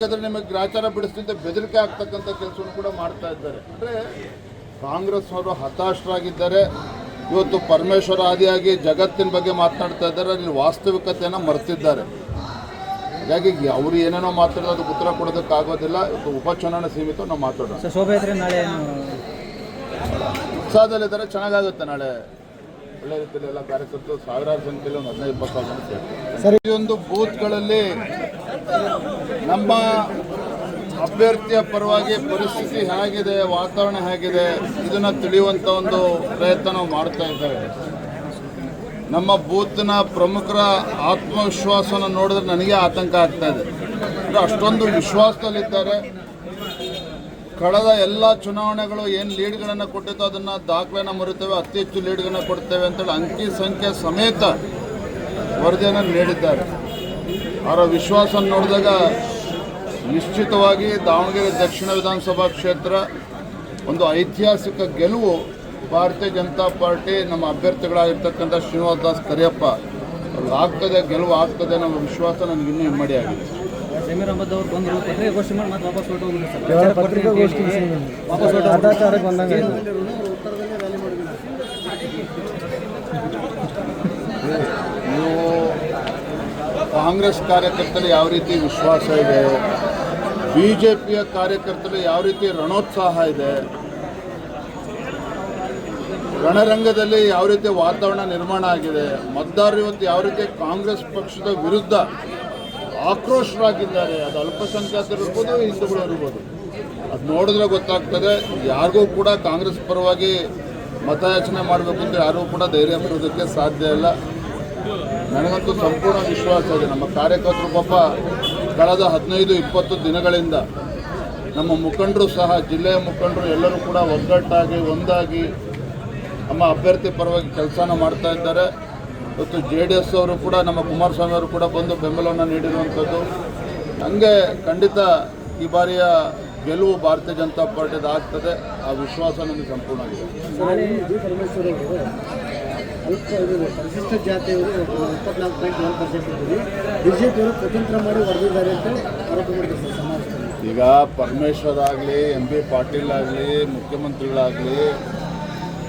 ನಿಮಗೆ ಗ್ರಾಚಾರ ಬಿಡಿಸ್ತಿದ್ದ ಬೆದರಿಕೆ ಆಗ್ತಕ್ಕಂಥ ಕೆಲಸವನ್ನು ಕೂಡ ಮಾಡ್ತಾ ಇದ್ದಾರೆ. ಅಂದರೆ ಕಾಂಗ್ರೆಸ್ ಅವರು ಹತಾಶರಾಗಿದ್ದಾರೆ. ಇವತ್ತು ಪರಮೇಶ್ವರ ಆದಿಯಾಗಿ ಜಗತ್ತಿನ ಬಗ್ಗೆ ಮಾತನಾಡ್ತಾ ಇದ್ದಾರೆ, ಅಲ್ಲಿ ವಾಸ್ತವಿಕತೆಯನ್ನು ಮರೆತಿದ್ದಾರೆ. ಹಾಗಾಗಿ ಅವರು ಏನೇನೋ ಮಾತಾಡೋದು ಅದಕ್ಕೆ ಉತ್ತರ ಕೊಡೋದಕ್ಕಾಗೋದಿಲ್ಲ. ಇವತ್ತು ಉಪಚುನಾವಣೆ ಸೀಮಿತ ನಾವು ಮಾತಾಡೋಣ. ನಾಳೆ ಉತ್ಸಾಹದಲ್ಲಿದ್ದಾರೆ, ಚೆನ್ನಾಗಾಗುತ್ತೆ. ನಾಳೆ ಒಳ್ಳೆ ರೀತಿಯಲ್ಲಿ ಎಲ್ಲ ಕಾರ್ಯಕರ್ತರು ಸಾವಿರಾರು ಸಂಖ್ಯೆಯಲ್ಲಿ ಒಂದು 15-20 ಜನ ಸೇರ್ತಾರೆ. ಈ ಒಂದು ಬೂತ್ಗಳಲ್ಲಿ ನಮ್ಮ ಅಭ್ಯರ್ಥಿಯ ಪರವಾಗಿ ಪರಿಸ್ಥಿತಿ ಹೇಗಿದೆ, ವಾತಾವರಣ ಹೇಗಿದೆ, ಇದನ್ನು ತಿಳಿಯುವಂಥ ಒಂದು ಪ್ರಯತ್ನ ನಾವು ಮಾಡ್ತಾ ಇದ್ದೇವೆ. ನಮ್ಮ ಬೂತ್ನ ಪ್ರಮುಖರ ಆತ್ಮವಿಶ್ವಾಸನ ನೋಡಿದ್ರೆ ನನಗೆ ಆತಂಕ ಆಗ್ತಾ ಇದೆ. ಅಷ್ಟೊಂದು ವಿಶ್ವಾಸದಲ್ಲಿದ್ದಾರೆ. ಕಳೆದ ಎಲ್ಲ ಚುನಾವಣೆಗಳು ಏನು ಲೀಡ್ಗಳನ್ನು ಕೊಟ್ಟಿತ್ತು ಅದನ್ನು ದಾಖಲೆನ ಮರುತ್ತೇವೆ, ಅತಿ ಹೆಚ್ಚು ಲೀಡ್ಗಳನ್ನು ಕೊಡ್ತೇವೆ ಅಂತೇಳಿ ಅಂಕಿ ಸಂಖ್ಯೆ ಸಮೇತ ವರದಿಯನ್ನು ನೀಡಿದ್ದಾರೆ. ಅವರ ವಿಶ್ವಾಸ ನೋಡಿದಾಗ ನಿಶ್ಚಿತವಾಗಿ ದಾವಣಗೆರೆ ದಕ್ಷಿಣ ವಿಧಾನಸಭಾ ಕ್ಷೇತ್ರ ಒಂದು ಐತಿಹಾಸಿಕ ಗೆಲುವು ಭಾರತೀಯ ಜನತಾ ಪಾರ್ಟಿ ನಮ್ಮ ಅಭ್ಯರ್ಥಿಗಳಾಗಿರ್ತಕ್ಕಂಥ ಶ್ರೀನಿವಾಸ್ ದಾಸ್ ಕರಿಯಪ್ಪ ಅವ್ರಿಗೆ ಆಗ್ತದೆ, ಗೆಲುವು ಆಗ್ತದೆ ಅನ್ನೋ ವಿಶ್ವಾಸ ನನಗೆ ಇನ್ನೂ ಇಮ್ಮಡಿಯಾಗಿದೆ. ಜಮೀರ್ ಅಹಮದ್ ಅವರು ಬಂದರು, ಪತ್ರಿಕಾಗೋಷ್ಠಿ ಮಾಡಿ ಮತ್ತೆ ವಾಪಸ್ ಹೊರಟೋಗಿದ್ರು ನೀವು ಕಾಂಗ್ರೆಸ್ ಕಾರ್ಯಕರ್ತರು ಯಾವ ರೀತಿ ವಿಶ್ವಾಸ ಇದೆ, ಬಿಜೆಪಿಯ ಕಾರ್ಯಕರ್ತರು ಯಾವ ರೀತಿ ರಣೋತ್ಸಾಹ ಇದೆ, ರಣರಂಗದಲ್ಲಿ ಯಾವ ರೀತಿ ವಾತಾವರಣ ನಿರ್ಮಾಣ ಆಗಿದೆ, ಮತದಾರರು ಇವತ್ತು ಯಾವ ರೀತಿ ಕಾಂಗ್ರೆಸ್ ಪಕ್ಷದ ವಿರುದ್ಧ ಆಕ್ರೋಶರಾಗಿದ್ದಾರೆ. ಅದು ಅಲ್ಪಸಂಖ್ಯಾತರು ಇರ್ಬೋದು, ಹಿಂದೂಗಳು ಇರ್ಬೋದು. ಅದು ನೋಡಿದ್ರೆ ಗೊತ್ತಾಗ್ತದೆ. ಯಾರಿಗೂ ಕೂಡ ಕಾಂಗ್ರೆಸ್ ಪರವಾಗಿ ಮತಯಾಚನೆ ಮಾಡಬೇಕು ಅಂತ ಯಾರಿಗೂ ಕೂಡ ಧೈರ್ಯ ಬರೋದಕ್ಕೆ ಸಾಧ್ಯ ಇಲ್ಲ. ನನಗಂತೂ ಸಂಪೂರ್ಣ ವಿಶ್ವಾಸ ಇದೆ. ನಮ್ಮ ಕಾರ್ಯಕರ್ತರು ಪಾಪ ಕಳೆದ 15-20 ದಿನಗಳಿಂದ ನಮ್ಮ ಮುಖಂಡರು ಸಹ, ಜಿಲ್ಲೆಯ ಮುಖಂಡರು ಎಲ್ಲರೂ ಕೂಡ ಒಗ್ಗಟ್ಟಾಗಿ ಒಂದಾಗಿ ನಮ್ಮ ಅಭ್ಯರ್ಥಿ ಪರವಾಗಿ ಕೆಲಸನ ಮಾಡ್ತಾ ಇದ್ದಾರೆ. ಇವತ್ತು JDS ಅವರು ಕೂಡ, ನಮ್ಮ ಕುಮಾರಸ್ವಾಮಿ ಅವರು ಕೂಡ ಬಂದು ಬೆಂಬಲವನ್ನು ನೀಡಿರುವಂಥದ್ದು. ಹಂಗೆ ಖಂಡಿತ ಈ ಬಾರಿಯ ಗೆಲುವು ಭಾರತೀಯ ಜನತಾ ಪಾರ್ಟಿದು ಆಗ್ತದೆ. ಆ ವಿಶ್ವಾಸ ನನಗೆ ಸಂಪೂರ್ಣ ಆಗಿದೆ. ಪರಿಶಿಷ್ಟ ಜಾತಿಯವರು 24.1% ಬಿಜೆಪಿಯವರು ಸ್ವತಂತ್ರ ಮಾಡಿ ಹೊಡೆದಿದ್ದಾರೆ ಅಂತ ಆರೋಪ ಮಾಡಿದ್ದಾರೆ ಸಮಾಜದಲ್ಲಿ. ಈಗ ಪರಮೇಶ್ವರ್ ಆಗಲಿ, MB ಪಾಟೀಲ್ ಆಗಲಿ, ಮುಖ್ಯಮಂತ್ರಿಗಳಾಗಲಿ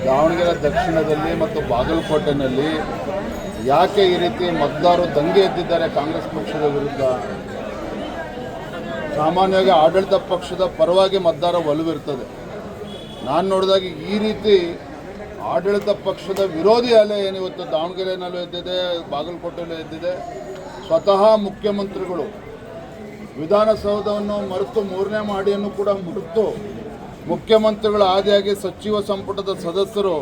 ದಾವಣಗೆರೆ ದಕ್ಷಿಣದಲ್ಲಿ ಮತ್ತು ಬಾಗಲಕೋಟೆನಲ್ಲಿ ಯಾಕೆ ಈ ರೀತಿ ಮತದಾರರು ದಂಗೆ ಎದ್ದಿದ್ದಾರೆ ಕಾಂಗ್ರೆಸ್ ಪಕ್ಷದ ವಿರುದ್ಧ? ಸಾಮಾನ್ಯವಾಗಿ ಆಡಳಿತ ಪಕ್ಷದ ಪರವಾಗಿ ಮತದಾರ ಒಲವಿರ್ತದೆ. ನಾನು ನೋಡಿದಾಗ ಈ ರೀತಿ ಆಡಳಿತ ಪಕ್ಷದ ವಿರೋಧಿ ಅಲೆ ಏನಿವತ್ತು ದಾವಣಗೆರೆಯಲ್ಲೂ ಎದ್ದಿದೆ, ಬಾಗಲಕೋಟೆಯಲ್ಲೂ ಎದ್ದಿದೆ. ಸ್ವತಃ ಮುಖ್ಯಮಂತ್ರಿಗಳು ವಿಧಾನಸೌಧವನ್ನು ಮರೆತು 3ನೇ ಮಹಡಿಯನ್ನು ಕೂಡ ಮರೆತು ಮುಖ್ಯಮಂತ್ರಿಗಳ ಆದಿಯಾಗಿ ಸಚಿವ ಸಂಪುಟದ ಸದಸ್ಯರು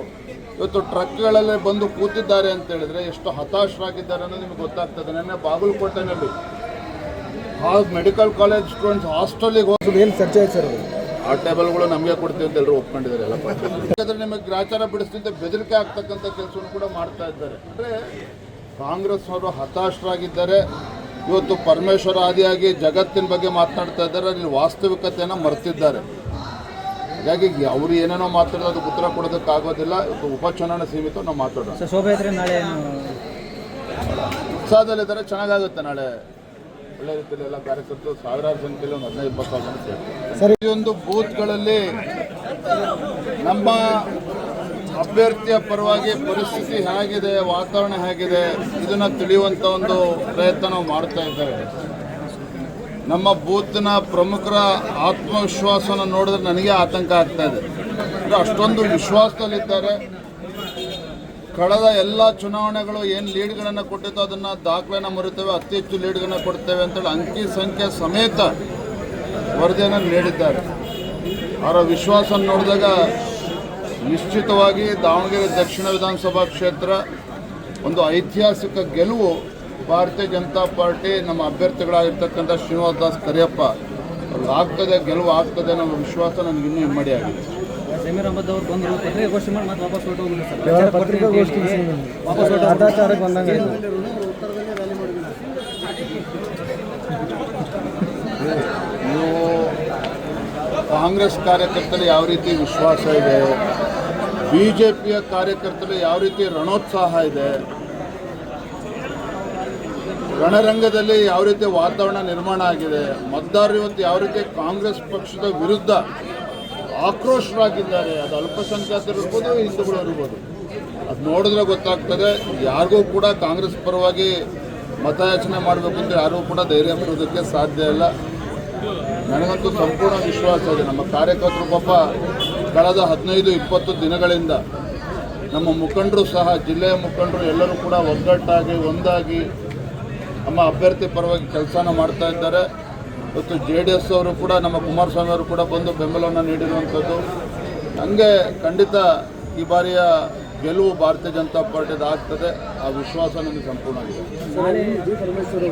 ಇವತ್ತು ಟ್ರಕ್ಗಳಲ್ಲೇ ಬಂದು ಕೂತಿದ್ದಾರೆ ಅಂತ ಹೇಳಿದ್ರೆ ಎಷ್ಟು ಹತಾಶರಾಗಿದ್ದಾರೆ ಅನ್ನೋದು ನಿಮಗೆ ಗೊತ್ತಾಗ್ತದೆ. ನೆನ್ನೆ ಬಾಗಲಕೋಟೆನಲ್ಲಿ ಮೆಡಿಕಲ್ ಕಾಲೇಜ್ ಸ್ಟೂಡೆಂಟ್ಸ್ ಹಾಸ್ಟೆಲಿಗೆ ಹೋಗಿ ಏನು ಚರ್ಚೆ ಆಯ್ತು ಸರ್? ಆ ಟೇಬಲ್ಗಳು ನಮಗೆ ಕೊಡ್ತೀವಿ ಅಂತ ಎಲ್ಲರೂ ಒಪ್ಕೊಂಡಿದ್ದಾರೆ. ಎಲ್ಲ ಯಾಕಂದರೆ ನಿಮಗೆ ಗ್ರಾಚಾರ ಬಿಡಿಸ್ತಿದ್ದ ಬೆದರಿಕೆ ಆಗ್ತಕ್ಕಂಥ ಕೆಲಸವನ್ನು ಕೂಡ ಮಾಡ್ತಾ ಇದ್ದಾರೆ. ಅಂದರೆ ಕಾಂಗ್ರೆಸ್ ಅವರು ಹತಾಶರಾಗಿದ್ದಾರೆ. ಇವತ್ತು ಪರಮೇಶ್ವರ ಆದಿಯಾಗಿ ಜಗತ್ತಿನ ಬಗ್ಗೆ ಮಾತನಾಡ್ತಾ ಇದ್ದಾರೆ, ಅಲ್ಲಿ ವಾಸ್ತವಿಕತೆಯನ್ನು ಮರೆತಿದ್ದಾರೆ. ಹಾಗಾಗಿ ಅವರು ಏನೇನೋ ಮಾತಾಡೋದು ಅದಕ್ಕೆ ಉತ್ತರ ಕೊಡೋದಕ್ಕಾಗೋದಿಲ್ಲ. ಇವತ್ತು ಉಪಚುನಾವಣೆ ಸೀಮಿತ ನಾವು ಮಾತಾಡೋಣ. ನಾಳೆ ಉತ್ಸಾಹದಲ್ಲಿದ್ದಾರೆ, ಚೆನ್ನಾಗಾಗುತ್ತೆ. ನಾಳೆ ಒಳ್ಳೆ ರೀತಿಯಲ್ಲಿ ಎಲ್ಲ ಕಾರ್ಯಕರ್ತರು ಸಾವಿರಾರು ಸಂಖ್ಯೆಯಲ್ಲಿ ಒಂದು 15-20 ಜನ ಸೇರ್ತಾರೆ. ಈ ಒಂದು ಬೂತ್ಗಳಲ್ಲಿ ನಮ್ಮ ಅಭ್ಯರ್ಥಿಯ ಪರವಾಗಿ ಪರಿಸ್ಥಿತಿ ಹೇಗಿದೆ, ವಾತಾವರಣ ಹೇಗಿದೆ, ಇದನ್ನು ತಿಳಿಯುವಂಥ ಒಂದು ಪ್ರಯತ್ನ ನಾವು ಮಾಡ್ತಾ ಇದ್ದೇವೆ. ನಮ್ಮ ಬೂತ್ನ ಪ್ರಮುಖರ ಆತ್ಮವಿಶ್ವಾಸನ ನೋಡಿದ್ರೆ ನನಗೆ ಆತಂಕ ಆಗ್ತಾ ಇದೆ. ಅಷ್ಟೊಂದು ವಿಶ್ವಾಸದಲ್ಲಿದ್ದಾರೆ. ಕಳೆದ ಎಲ್ಲ ಚುನಾವಣೆಗಳು ಏನು ಲೀಡ್ಗಳನ್ನು ಕೊಟ್ಟಿತ್ತು ಅದನ್ನು ದಾಖಲೆನ ಮರುತ್ತೇವೆ, ಅತಿ ಹೆಚ್ಚು ಲೀಡ್ಗಳನ್ನು ಕೊಡ್ತೇವೆ ಅಂತೇಳಿ ಅಂಕಿ ಸಂಖ್ಯೆ ಸಮೇತ ವರದಿಯನ್ನು ನೀಡಿದ್ದಾರೆ. ಅವರ ವಿಶ್ವಾಸ ನೋಡಿದಾಗ ನಿಶ್ಚಿತವಾಗಿ ದಾವಣಗೆರೆ ದಕ್ಷಿಣ ವಿಧಾನಸಭಾ ಕ್ಷೇತ್ರ ಒಂದು ಐತಿಹಾಸಿಕ ಗೆಲುವು ಭಾರತೀಯ ಜನತಾ ಪಾರ್ಟಿ ನಮ್ಮ ಅಭ್ಯರ್ಥಿಗಳಾಗಿರ್ತಕ್ಕಂಥ ಶ್ರೀನಿವಾಸ್ ದಾಸ್ ಕರಿಯಪ್ಪ ಅವ್ರಿಗೆ ಆಗ್ತದೆ, ಗೆಲುವು ಆಗ್ತದೆ ಅನ್ನೋ ವಿಶ್ವಾಸ ನನಗೆ ಇನ್ನೂ ಇಮ್ಮಡಿಯಾಗಿದೆ. ಜಮೀರ್ ಅಹಮದ್ ಅವರು ಬಂದರು, ಪತ್ರಿಕಾಗೋಷ್ಠಿ ಮಾಡಿ ಮತ್ತೆ ವಾಪಸ್ ಹೊರಟೋಗಿದ್ರು ನೀವು ಕಾಂಗ್ರೆಸ್ ಕಾರ್ಯಕರ್ತರು ಯಾವ ರೀತಿ ವಿಶ್ವಾಸ ಇದೆ, ಬಿಜೆಪಿಯ ಕಾರ್ಯಕರ್ತರು ಯಾವ ರೀತಿ ರಣೋತ್ಸಾಹ ಇದೆ, ರಣರಂಗದಲ್ಲಿ ಯಾವ ರೀತಿ ವಾತಾವರಣ ನಿರ್ಮಾಣ ಆಗಿದೆ, ಮತದಾರರು ಇವತ್ತು ಯಾವ ರೀತಿ ಕಾಂಗ್ರೆಸ್ ಪಕ್ಷದ ವಿರುದ್ಧ ಆಕ್ರೋಶರಾಗಿದ್ದಾರೆ. ಅದು ಅಲ್ಪಸಂಖ್ಯಾತರು ಇರ್ಬೋದು, ಹಿಂದೂಗಳು ಇರ್ಬೋದು. ಅದು ನೋಡಿದ್ರೆ ಗೊತ್ತಾಗ್ತದೆ. ಯಾರಿಗೂ ಕೂಡ ಕಾಂಗ್ರೆಸ್ ಪರವಾಗಿ ಮತಯಾಚನೆ ಮಾಡಬೇಕು ಅಂತ ಯಾರಿಗೂ ಕೂಡ ಧೈರ್ಯ ಬರೋದಕ್ಕೆ ಸಾಧ್ಯ ಇಲ್ಲ. ನನಗಂತೂ ಸಂಪೂರ್ಣ ವಿಶ್ವಾಸ ಇದೆ. ನಮ್ಮ ಕಾರ್ಯಕರ್ತರು ಪಾಪ ಕಳೆದ 15-20 ದಿನಗಳಿಂದ ನಮ್ಮ ಮುಖಂಡರು ಸಹ, ಜಿಲ್ಲೆಯ ಮುಖಂಡರು ಎಲ್ಲರೂ ಕೂಡ ಒಗ್ಗಟ್ಟಾಗಿ ಒಂದಾಗಿ ನಮ್ಮ ಅಭ್ಯರ್ಥಿ ಪರವಾಗಿ ಕೆಲಸನ ಮಾಡ್ತಾ ಇದ್ದಾರೆ. ಇವತ್ತು JDS ಅವರು ಕೂಡ, ನಮ್ಮ ಕುಮಾರಸ್ವಾಮಿ ಅವರು ಕೂಡ ಬಂದು ಬೆಂಬಲವನ್ನು ನೀಡಿರುವಂಥದ್ದು. ನನಗೆ ಖಂಡಿತ ಈ ಬಾರಿಯ ಗೆಲುವು ಭಾರತೀಯ ಜನತಾ ಪಾರ್ಟಿದು ಆಗ್ತದೆ. ಆ ವಿಶ್ವಾಸ ನನಗೆ ಸಂಪೂರ್ಣ ಇದೆ. ಜಿ ಪರಮೇಶ್ವರ್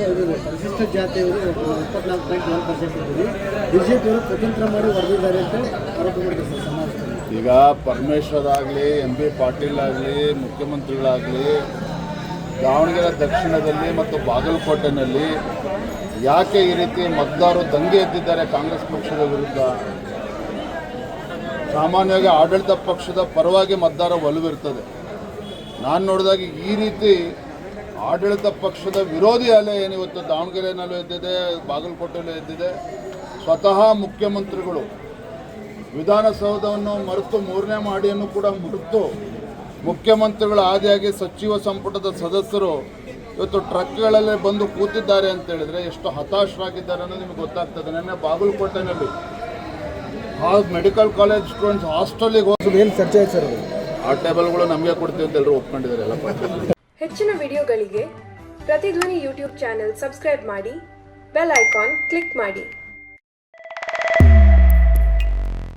ಅವರು ಪರಿಶಿಷ್ಟ ಜಾತಿಯವರು 24.1% ಇದ್ದೀವಿ, ಬಿಜೆಪಿಯವರು ಸ್ವತಂತ್ರ ಮಾಡಿ ಹೊಡೆದಿದ್ದಾರೆ ಅಂತ ಆರೋಪ ಮಾಡಿದ್ದಾರೆ ಸರ್ ಸಮಾಜದಲ್ಲಿ. ಈಗ ಪರಮೇಶ್ವರ್ ಆಗಲಿ, MB ಪಾಟೀಲ್ ಆಗಲಿ, ಮುಖ್ಯಮಂತ್ರಿಗಳಾಗಲಿ, ದಾವಣಗೆರೆ ದಕ್ಷಿಣದಲ್ಲಿ ಮತ್ತು ಬಾಗಲಕೋಟೆನಲ್ಲಿ ಯಾಕೆ ಈ ರೀತಿ ಮತದಾರರು ದಂಗೆ ಎದ್ದಿದ್ದಾರೆ ಕಾಂಗ್ರೆಸ್ ಪಕ್ಷದ ವಿರುದ್ಧ? ಸಾಮಾನ್ಯವಾಗಿ ಆಡಳಿತ ಪಕ್ಷದ ಪರವಾಗಿ ಮತದಾರ ಒಲವಿರ್ತದೆ. ನಾನು ನೋಡಿದಾಗ ಈ ರೀತಿ ಆಡಳಿತ ಪಕ್ಷದ ವಿರೋಧಿ ಅಲೆ ಏನಿವತ್ತು ದಾವಣಗೆರೆನಲ್ಲೂ ಎದ್ದಿದೆ, ಬಾಗಲಕೋಟೆಯಲ್ಲೂ ಎದ್ದಿದೆ. ಸ್ವತಃ ಮುಖ್ಯಮಂತ್ರಿಗಳು ವಿಧಾನಸೌಧವನ್ನು ಮರೆತು 3ನೇ ಮಹಡಿಯನ್ನು ಕೂಡ ಮುರಿದು ಮುಖ್ಯಮಂತ್ರಿಗಳ ಆದಿಯಾಗಿ ಸಚಿವ ಸಂಪುಟದ ಸದಸ್ಯರು ಇವತ್ತು ಟ್ರಕ್ಗಳಲ್ಲೇ ಬಂದು ಕೂತಿದ್ದಾರೆ ಅಂತ ಹೇಳಿದ್ರೆ ಎಷ್ಟು ಹತಾಶರಾಗಿದ್ದಾರೆ ಅನ್ನೋದು ನಿಮಗೆ ಗೊತ್ತಾಗ್ತದೆ. ನಿನ್ನೆ ಬಾಗಲಕೋಟೆನಲ್ಲಿ ಮೆಡಿಕಲ್ ಕಾಲೇಜ್ ಸ್ಟೂಡೆಂಟ್ಸ್ ಹಾಸ್ಟೆಲಿಗೆ ಹೋಗಿ ಏನು ಚರ್ಚೆ ಆಯ್ತು ಸರ್? ಆ ಟೇಬಲ್ಗಳು ನಮಗೆ ಕೊಡ್ತೀವಿ ಅಂತ ಎಲ್ಲರೂ ಒಪ್ಕೊಂಡಿದ್ದಾರೆ ಎಲ್ಲ. ಹೆಚ್ಚಿನ ವಿಡಿಯೋಗಳಿಗೆ ಪ್ರತಿಧ್ವನಿ ಯೂಟ್ಯೂಬ್ ಚಾನೆಲ್ ಸಬ್ಸ್ಕ್ರೈಬ್ ಮಾಡಿ, ಬೆಲ್ ಐಕಾನ್ ಕ್ಲಿಕ್ ಮಾಡಿ.